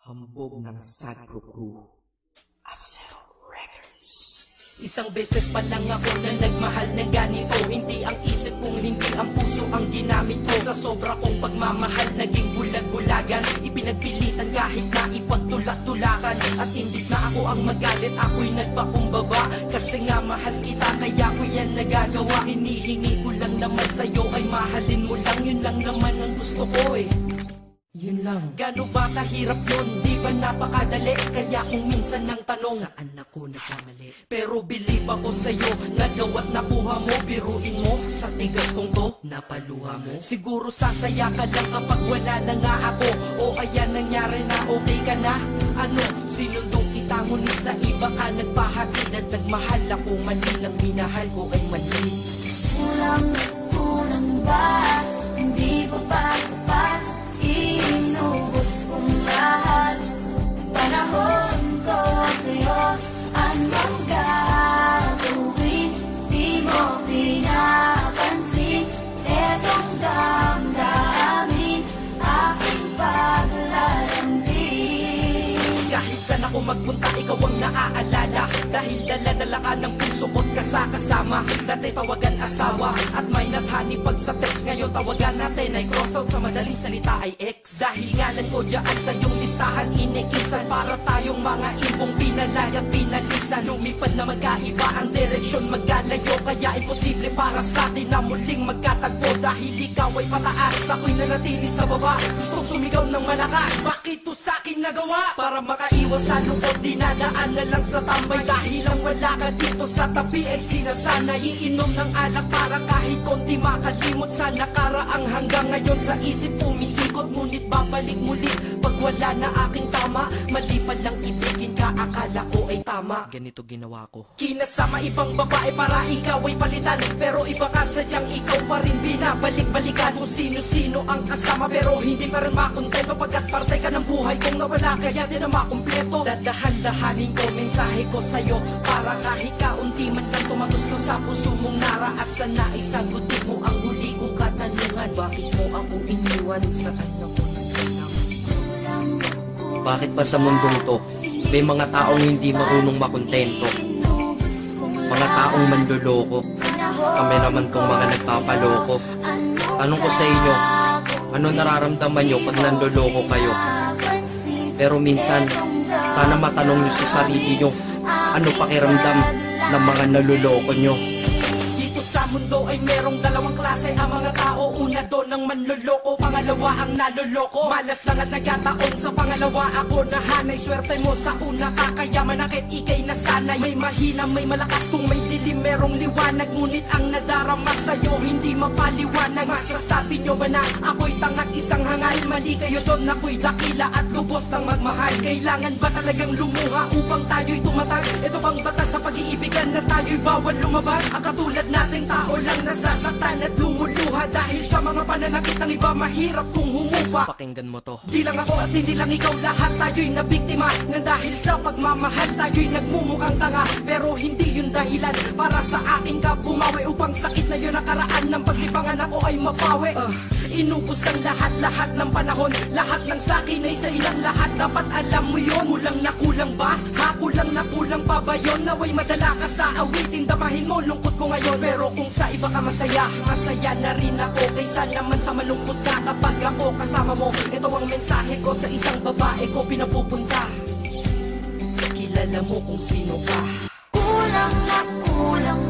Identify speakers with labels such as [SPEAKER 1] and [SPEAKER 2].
[SPEAKER 1] Hambog ng Sagro Crew, Acero Records. Isang beses pa lang ako na nagmahal ng ganito. Hindi ang isip kung hindi ang puso ang ginamit ko. Sa sobra kong pagmamahal naging bulag-bulagan. Ipinagpilitan kahit na ipagtulak-tulakan. At imbis na ako ang magalit, ako'y nagpakumbaba. Kasi nga mahal kita, kaya ko yan nagagawa. Hinihingi ko lang naman sa'yo ay mahalin mo lang. Yun lang naman ang gusto ko eh. Yun lang. Gano ba kahirap yun? Di ba napakadali? Kaya kung minsan nang tanong, saan ako nagkamali? Pero believe ako sa'yo, nagawa't nakuha mo. Biruin mo, sa tigas kong to, napaluha mo. Siguro sasaya ka lang kapag wala na nga ako. O ayan nangyari na, okay ka na? Ano, sinundong kita ngunit sa iba ka nagpahatid. At nagmahal ako, mali lang minahal ko ay mali.
[SPEAKER 2] Kulang ba? Hindi pa ba sapat? Inubos kong lahat. Panahon ko sa'yo, anong gagawin? Di mo pinapansin. Etong damdamin, aking paglalambing.
[SPEAKER 1] Kahit saan ako magpunta, ikaw ang naaalala. Dahil dala-dala ka ng puso ko't kasama. Dati tawagan asawa at may nathani pag sa text. Ngayon tawagan natin ay cross out, sa madaling salita ay ex. Dahil ngalan ko dyan sa iyong listahan inikisan. Para tayong mga ibong pinalay at pinalisan. Lumipad na magkaiba ang direksyon, magkalayo. Kaya imposible para sa atin na muling magkatagpo. Dahil ikaw ay pataas, ako'y nanatili sa baba. Gustong sumigaw ng malakas, bakit to sa'kin nagawa? Para makaiwas sa lungkot, dinadaan na lang sa tambay. Dahil ang wala ka dito sa tabi ay sinasanay. Iinom ng alak para kahit konti makalimot sa nakaraang. Hanggang ngayon sa isip umiikot, ngunit babalik muli pag wala na aking tama. Mali pa lang ibigin ka, akala ko ay tama. Ganito ginawa ko, kinasama ibang babae para ikaw ay palitan. Pero iba ka sadyang ikaw pa rin binabalik-balikan. Kung sino-sino ang kasama pero hindi pa rin makontento. Pagkat parte ka ng buhay kong nawala, kaya di na makumpleto. Dadahan-dahanin ko mensahe ko sa'yo, para kahit kaunti man lang tumagusto sa puso mong nara. At sana isagutin mo ang huli kong katanungan, bakit mo ako iniwan? Saan ako nagkalang? Bakit ba sa mundong to may mga taong hindi marunong makontento? Mga taong manloloko. Kami naman tong mga nagpapaloko. Tanong ko sa inyo, ano nararamdaman nyo pag nanloloko kayo? Pero minsan, sana matanong nyo sa sarili nyo, ano pakiramdam ng mga naluloko nyo? Dito sa mundo ay merong dalawang klase ang mga tao. Una doon ang manloloko, pangalawa ang naloloko. Malas lang at nagkataon sa pangalawa ako nahanay. Swerte mo sa una kakayaman, akit ikay nasanay. May mahina, may malakas, kung may dilim merong liwanag. Ngunit ang nadarama sa'yo hindi mapaliwanag. Masasabi nyo ba na ako'y tangat isang hangal? Mali kayo doon, ako'y dakila at lubos ng magmahal. Kailangan ba talagang lumuha upang tayo'y tumatag? Ito bang batas sa pag-iibigan na tayo'y bawal lumabag? Ang katulad nating tao lang nasasaktan at lumuluha dahil sa mga pananakit ng iba, mahirap kung humupa. Pakinggan mo to, di lang ako at hindi lang ikaw, lahat tayo'y nabiktima. Nang dahil sa pagmamahal tayo'y nagmumukhang tanga. Pero hindi yun dahilan para sa akin ka bumawi. Upang sakit na yun nakaraan ng paglibangan ako ay mapawi. Inubos ang lahat-lahat ng panahon. Lahat ng sakin ay sa ilang lahat. Dapat alam mo yun. Kulang na kulang ba? Ha? Kulang na kulang pa ba yun? Naway madala ka sa awitin, damahin mo lungkot ko ngayon. Pero kung sa iba ka masaya, masaya na rin ako. Kaysa naman sa malungkot ka kapag ako kasama mo. Ito ang mensahe ko sa isang babae ko pinapupunta. Kilala mo kung sino ka.
[SPEAKER 2] Kulang na kulang